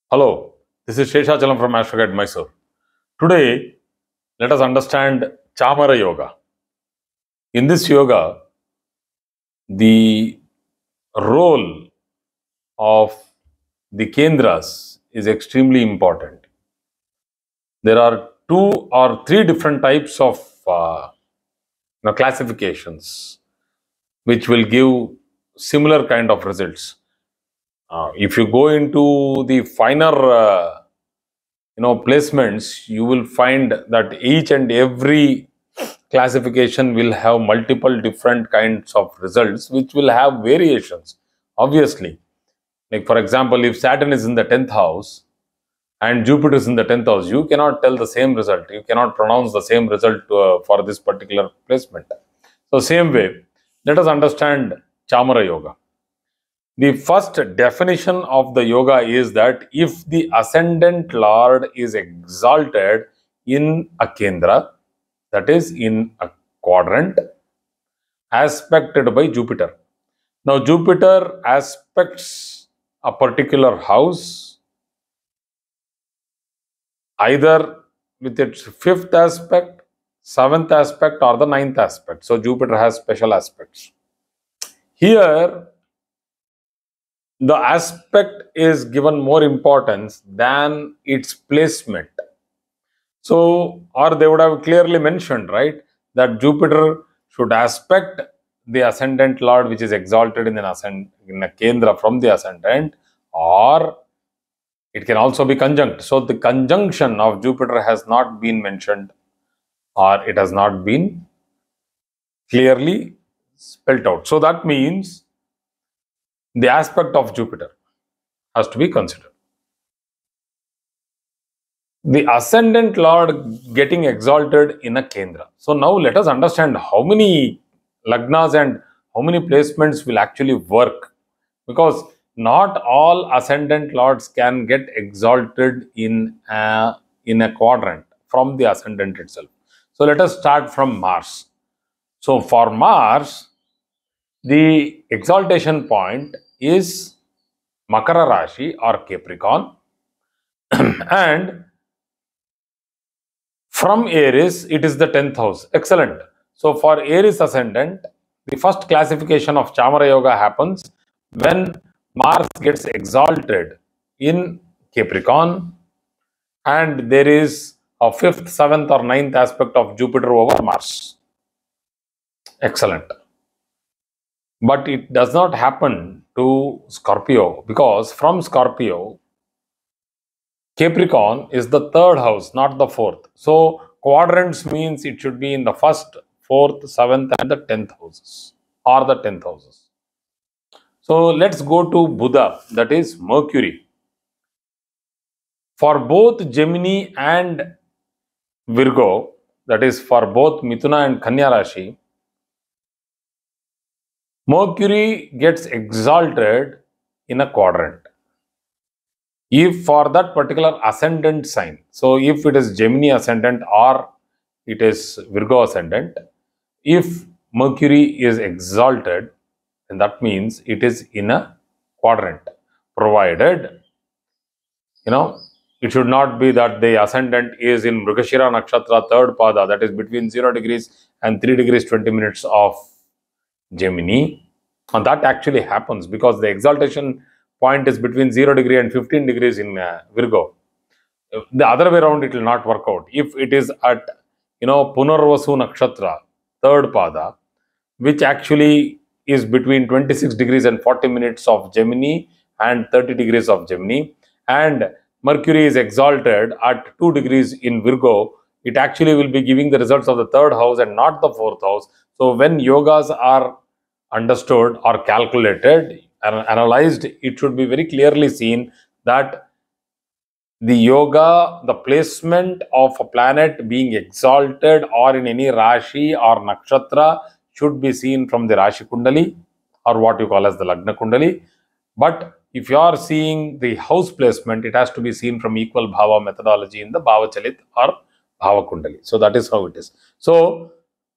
Hello, this is Sheshachalam from Astroguide Mysore. Today, let us understand Chamara Yoga. In this yoga, the role of the Kendras is extremely important. There are two or three different types of classifications which will give similar kind of results. If you go into the finer placements, you will find that each and every classification will have multiple different kinds of results which will have variations. Obviously, like for example, if Saturn is in the 10th house and Jupiter is in the 10th house, you cannot tell the same result. You cannot pronounce the same result for this particular placement. So same way, let us understand Chamara Yoga. The first definition of the yoga is that if the ascendant lord is exalted in a kendra, that is in a quadrant, aspected by Jupiter. Now Jupiter aspects a particular house either with its fifth aspect, seventh aspect, or the ninth aspect. So Jupiter has special aspects. Here, the aspect is given more importance than its placement. So, or they would have clearly mentioned, right, that Jupiter should aspect the ascendant lord which is exalted in a kendra from the ascendant, or it can also be conjunct. So, the conjunction of Jupiter has not been mentioned, or it has not been clearly spelled out. So, that means the aspect of Jupiter has to be considered. The ascendant lord getting exalted in a kendra. So now let us understand how many lagnas and how many placements will actually work, because not all ascendant lords can get exalted in a quadrant from the ascendant itself. So let us start from Mars. So for Mars, the exaltation point is Makara Rashi or Capricorn, and from Aries, it is the 10th house. Excellent. So for Aries ascendant, the first classification of Chamara Yoga happens when Mars gets exalted in Capricorn and there is a 5th, 7th or 9th aspect of Jupiter over Mars. Excellent. But it does not happen to Scorpio, because from Scorpio, Capricorn is the 3rd house, not the 4th. So quadrants means it should be in the 1st, 4th, 7th and the 10th houses, or the 10th houses. So let's go to Buddha, that is Mercury. For both Gemini and Virgo, that is for both Mithuna and Kanya Rashi, Mercury gets exalted in a quadrant. If for that particular ascendant sign, so if it is Gemini ascendant or it is Virgo ascendant, if Mercury is exalted, then that means it is in a quadrant, provided, it should not be that the ascendant is in Mrigashira Nakshatra 3rd Pada, that is between 0 degrees and 3 degrees 20 minutes of Gemini. And that actually happens because the exaltation point is between 0 degree and 15 degrees in Virgo. The other way around, it will not work out. If it is at, Punarvasu Nakshatra, 3rd Pada, which actually is between 26 degrees and 40 minutes of Gemini and 30 degrees of Gemini, and Mercury is exalted at 2 degrees in Virgo, it actually will be giving the results of the 3rd house and not the 4th house. So when yogas are understood or calculated and analyzed, it should be very clearly seen that the yoga, the placement of a planet being exalted or in any Rashi or Nakshatra should be seen from the Rashi Kundali, or what you call as the Lagna Kundali. But if you are seeing the house placement, it has to be seen from equal Bhava methodology in the Bhava Chalit or Bhava Kundali. So that is how it is. So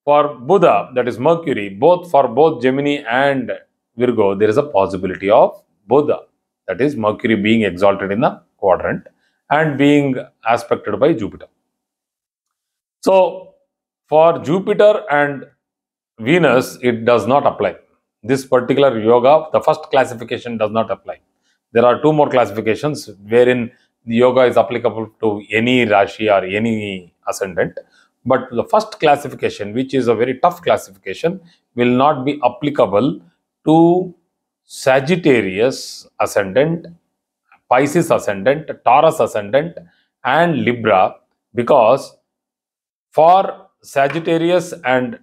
for Buddha, that is Mercury, for both Gemini and Virgo, there is a possibility of Buddha, that is Mercury being exalted in the quadrant and being aspected by Jupiter. So, for Jupiter and Venus, it does not apply. This particular yoga, the first classification does not apply. There are two more classifications wherein the yoga is applicable to any Rashi or any ascendant. But the first classification, which is a very tough classification, will not be applicable to Sagittarius ascendant, Pisces ascendant, Taurus ascendant, and Libra, because for Sagittarius and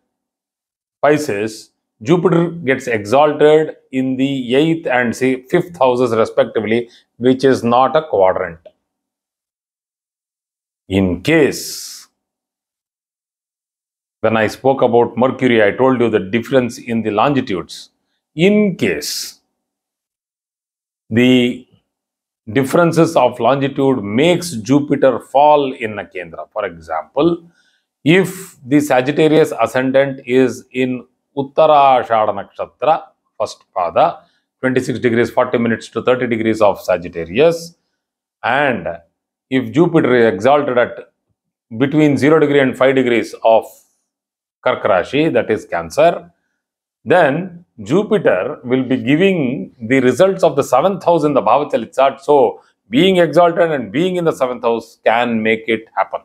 Pisces, Jupiter gets exalted in the 8th and 5th houses respectively, which is not a quadrant. In case, when I spoke about Mercury, I told you the difference in the longitudes. In case the differences of longitude makes Jupiter fall in a Kendra. For example, if the Sagittarius ascendant is in Uttarashada Nakshatra, first pada, 26 degrees 40 minutes to 30 degrees of Sagittarius, and if Jupiter is exalted at between 0 degree and 5 degrees of Karka Rashi, that is Cancer, then Jupiter will be giving the results of the 7th house in the Bhavachalit chart. So, being exalted and being in the 7th house can make it happen.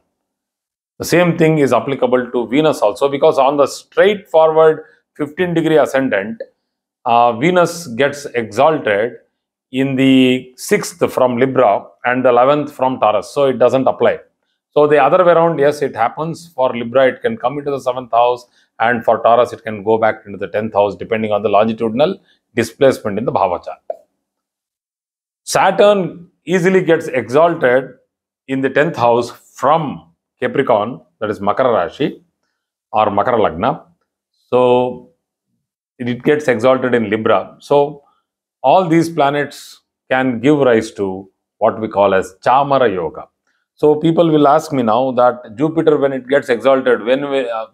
The same thing is applicable to Venus also, because on the straightforward 15 degree ascendant, Venus gets exalted in the 6th from Libra and the 11th from Taurus. So, it doesn't apply. So, the other way around, yes, it happens. For Libra, it can come into the 7th house, and for Taurus, it can go back into the 10th house depending on the longitudinal displacement in the Bhava chart. Saturn easily gets exalted in the 10th house from Capricorn, that is Makara Rashi or Makara Lagna. So, it gets exalted in Libra. So, all these planets can give rise to what we call as Chamara Yoga. So, people will ask me now that Jupiter, when it gets exalted,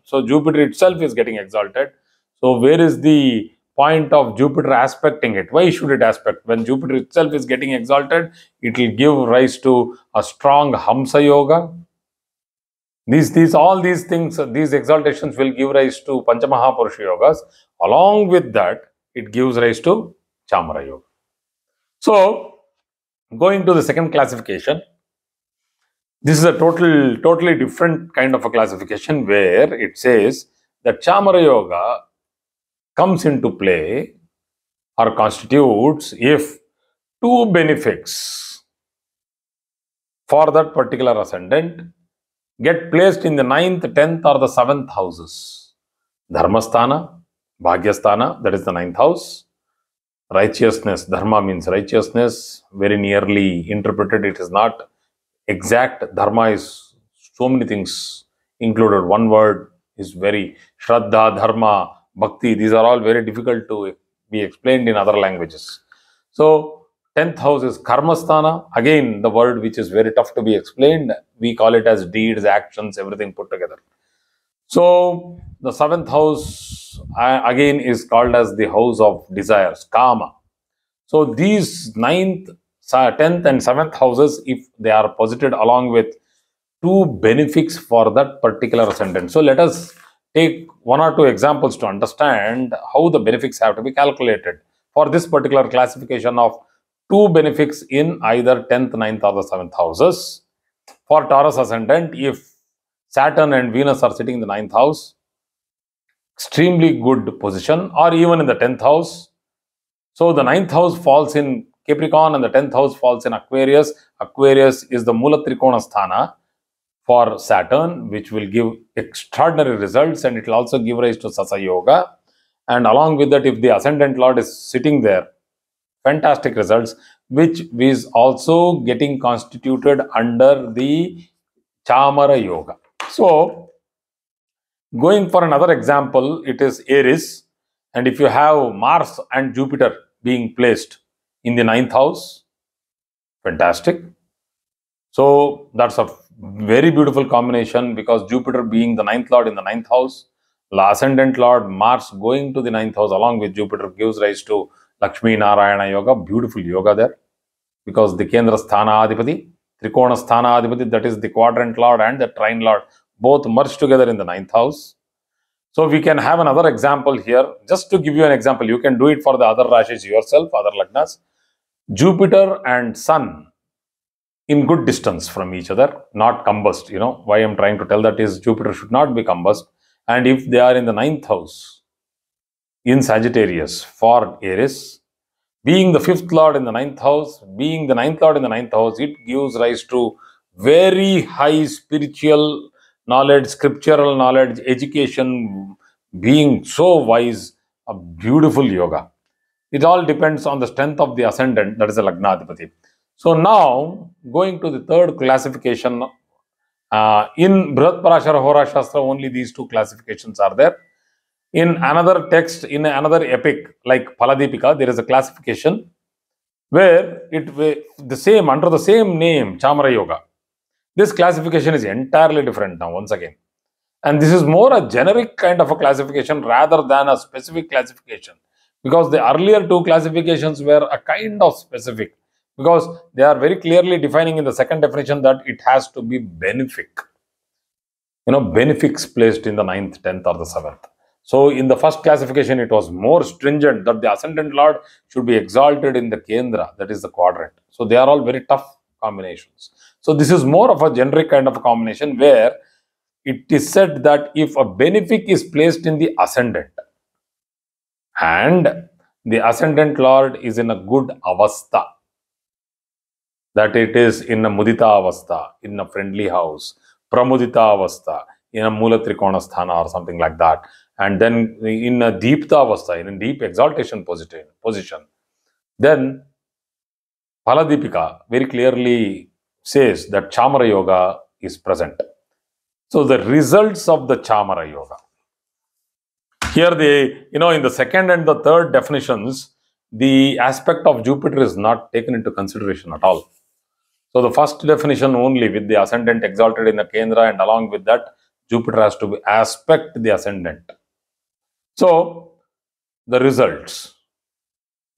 so Jupiter itself is getting exalted. So, where is the point of Jupiter aspecting it? Why should it aspect? When Jupiter itself is getting exalted, it will give rise to a strong Hamsa Yoga. All these things, these exaltations will give rise to Panchamahapurush Yogas. Along with that, it gives rise to Chamara Yoga. So, going to the second classification, this is a totally different kind of a classification where it says that Chamara Yoga comes into play or constitutes if two benefics for that particular ascendant get placed in the 9th, 10th or the 7th houses. Dharmasthana, Bhagyasthana, that is the 9th house. Righteousness, Dharma means righteousness, very nearly interpreted. It is not exact. Dharma is so many things included. One word is very Shraddha, Dharma, Bhakti. These are all very difficult to be explained in other languages. So, 10th house is Karmasthana. Again, the word which is very tough to be explained. We call it as deeds, actions, everything put together. So, the 7th house again is called as the house of desires, Kama. So, these 9th, 10th and 7th houses, if they are posited along with two benefics for that particular ascendant. So, let us take one or two examples to understand how the benefics have to be calculated for this particular classification of two benefics in either 10th, 9th or the 7th houses. For Taurus ascendant, if Saturn and Venus are sitting in the 9th house, extremely good position, or even in the 10th house. So, the 9th house falls in Capricorn and the 10th house falls in Aquarius. Aquarius is the Mula Trikona Sthana for Saturn, which will give extraordinary results, and it will also give rise to Sasa Yoga. And along with that, if the Ascendant Lord is sitting there, fantastic results, which is also getting constituted under the Chamara Yoga. So, going for another example, it is Aries, and if you have Mars and Jupiter being placed in the 9th house, fantastic. So, that's a very beautiful combination, because Jupiter being the 9th Lord in the 9th house, the Ascendant Lord Mars going to the 9th house along with Jupiter gives rise to Lakshmi Narayana Yoga, beautiful yoga there. because the Kendra Sthanadipati, Trikona Sthanadipati, that is the quadrant lord and the trine lord, both merged together in the 9th house. So we can have another example here. Just to give you an example, you can do it for the other Rashis yourself, other Lagnas. Jupiter and Sun in good distance from each other, not combust. Why I'm trying to tell that is Jupiter should not be combust. And if they are in the 9th house in Sagittarius for Aries, being the 5th lord in the 9th house, being the 9th lord in the 9th house, it gives rise to very high spiritual knowledge, scriptural knowledge, education, being so wise, a beautiful yoga. It all depends on the strength of the ascendant, that is the Lagnadipati. So now, going to the third classification, in Brihat Parashara Hora Shastra, only these two classifications are there. In another text, in another epic like Phaladeepika, there is a classification where under the same name, Chamara Yoga. This classification is entirely different now, once again. And this is more a generic kind of a classification rather than a specific classification. Because the earlier two classifications were a kind of specific. Because they are very clearly defining in the second definition that it has to be benefic. Benefics placed in the 9th, 10th or the 7th. So in the first classification, it was more stringent that the ascendant lord should be exalted in the Kendra, that is the quadrant. So they are all very tough combinations. So this is more of a generic kind of a combination where it is said that if a benefic is placed in the ascendant and the ascendant lord is in a good avastha, that it is in a mudita avastha, in a friendly house, pramudita avastha, in a mula trikona sthana or something like that, and then in a deepta avastha, in a deep exaltation position, then Phaladeepika very clearly says that Chamara Yoga is present. So the results of the Chamara Yoga. Here in the second and the third definitions, the aspect of Jupiter is not taken into consideration at all. So the first definition only with the ascendant exalted in the Kendra, and along with that, Jupiter has to aspect the ascendant. So the results.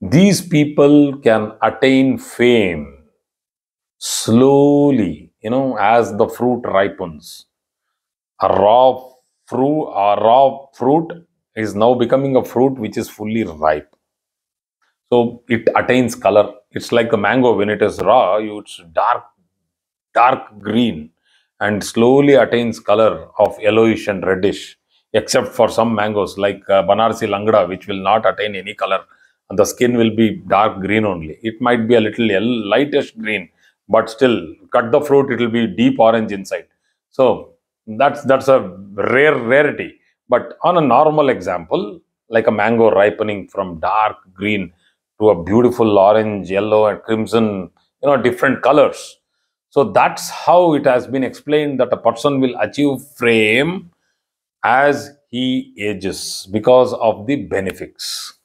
These people can attain fame slowly, as the fruit ripens. A raw fruit is now becoming a fruit which is fully ripe. So it attains color. It's like the mango when it is raw, it's dark green and slowly attains color of yellowish and reddish, except for some mangoes like Banarsi Langda, which will not attain any color. And the skin will be dark green only. It might be a little lightish green, but still, cut the fruit, it will be deep orange inside. So that's a rarity. But on a normal example, like a mango ripening from dark green to a beautiful orange, yellow, and crimson, different colors. So that's how it has been explained that a person will achieve fame as he ages because of the benefics.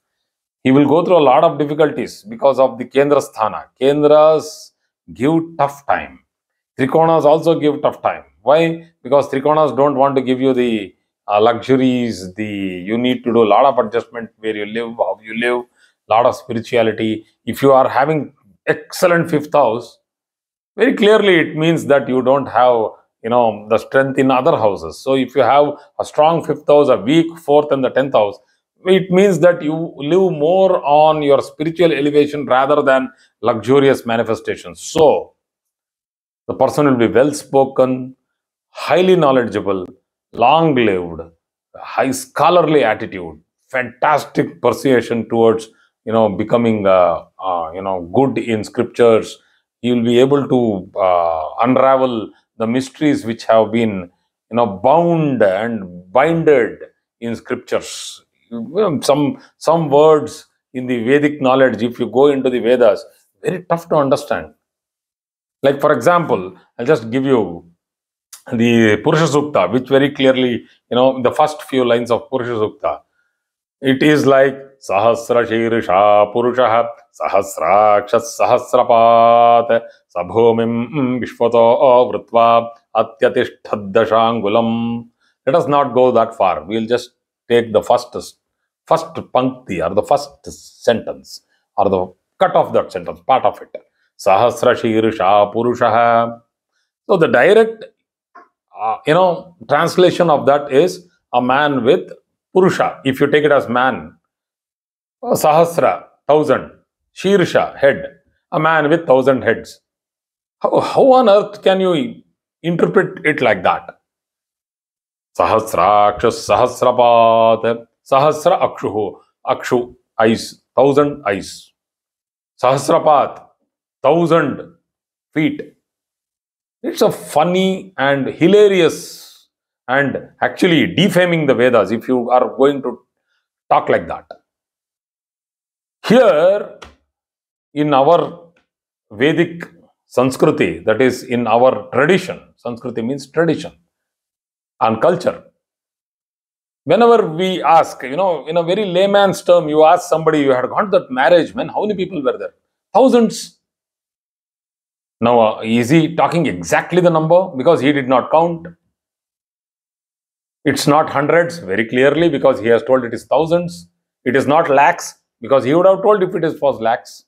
He will go through a lot of difficulties because of the Kendra Sthana. Kendras give tough time. Trikonas also give tough time. Why? Because Trikonas don't want to give you the luxuries, you need to do a lot of adjustment where you live, how you live, lot of spirituality. If you are having excellent 5th house, very clearly it means that you don't have the strength in other houses. So if you have a strong 5th house, a weak 4th and the 10th house, it means that you live more on your spiritual elevation rather than luxurious manifestations. So the person will be well spoken, highly knowledgeable, long lived, high scholarly attitude, fantastic persuasion towards becoming good in scriptures. He will be able to unravel the mysteries which have been bound and binded in scriptures. Some words in the Vedic knowledge, if you go into the Vedas, very tough to understand. Like for example, I'll just give you the Purusha Sukta, which very clearly, the first few lines of Purusha Sukta, it is like Sahasra Shirisha Purusha Sahasrakshas Sahasrapat Sabhomim Vishwato Vrutva Atyatishthadashangulam. Let us not go that far. We'll just take the first pankti or the first sentence or the cut of that sentence, part of it. Sahasra Shirsha Purushaha. So the direct, translation of that is a man with Purusha. If you take it as man, Sahasra, 1,000, Shirsha, head, a man with 1,000 heads. How on earth can you interpret it like that? Sahasrakshas Sahasrapat, Sahasra Akshuhu, Akshu, eyes, 1,000 eyes. Sahasrapat, 1,000 feet. It's a funny and hilarious and actually defaming the Vedas if you are going to talk like that. Here, in our Vedic Sanskriti, that is in our tradition, Sanskriti means tradition and culture. Whenever we ask, in a very layman's term, you ask somebody, you had gone to that marriage, man, how many people were there? Thousands. Now, is he talking exactly the number? Because he did not count. It's not hundreds, very clearly, because he has told it is thousands. It is not lakhs, because he would have told if it was lakhs.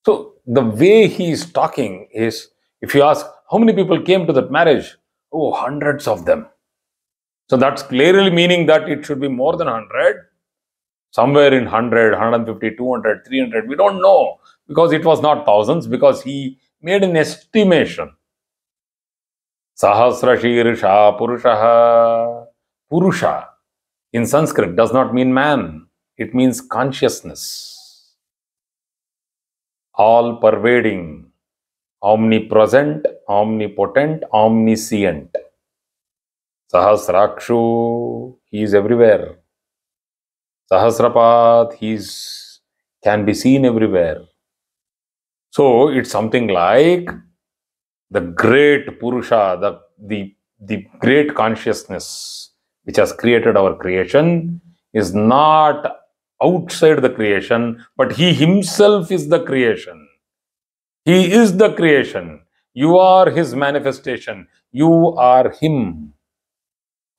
So, the way he is talking is, if you ask, how many people came to that marriage? Oh, hundreds of them. So, that's clearly meaning that it should be more than 100. Somewhere in 100, 150, 200, 300, we don't know. Because it was not thousands, because he made an estimation. Sahasra Shirsha Purushaha. Purusha in Sanskrit does not mean man. It means consciousness. All pervading, omnipresent, omnipotent, omniscient. Sahasrakshu, he is everywhere. Sahasrapat, he can be seen everywhere. So it's something like the great Purusha, the great consciousness which has created our creation is not outside the creation, but he himself is the creation. He is the creation. You are his manifestation. You are him.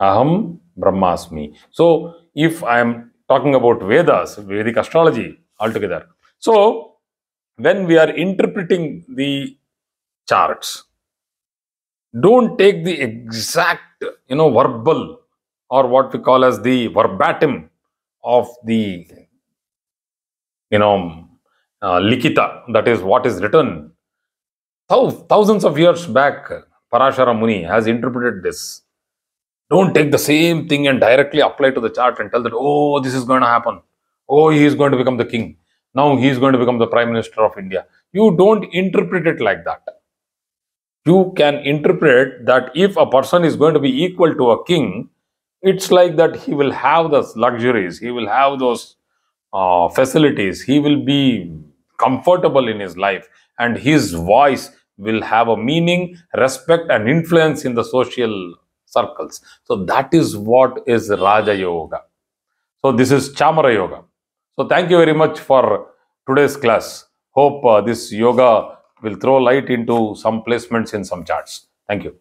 Aham Brahmasmi. So if I am talking about Vedas, Vedic astrology altogether. So when we are interpreting the charts, don't take the exact, verbal or what we call as the verbatim of the, likita, that is what is written. Thousands of years back, Parashara Muni has interpreted this. Don't take the same thing and directly apply to the chart and tell that, oh, this is going to happen. Oh, he is going to become the king. Now he is going to become the Prime Minister of India. You don't interpret it like that. You can interpret that if a person is going to be equal to a king, it's like that he will have those luxuries, he will have those facilities, he will be comfortable in his life, and his voice will have a meaning, respect, and influence in the social circles. So that is what is Raja Yoga. So this is Chamara Yoga. So thank you very much for today's class. Hope this yoga will throw light into some placements in some charts. Thank you.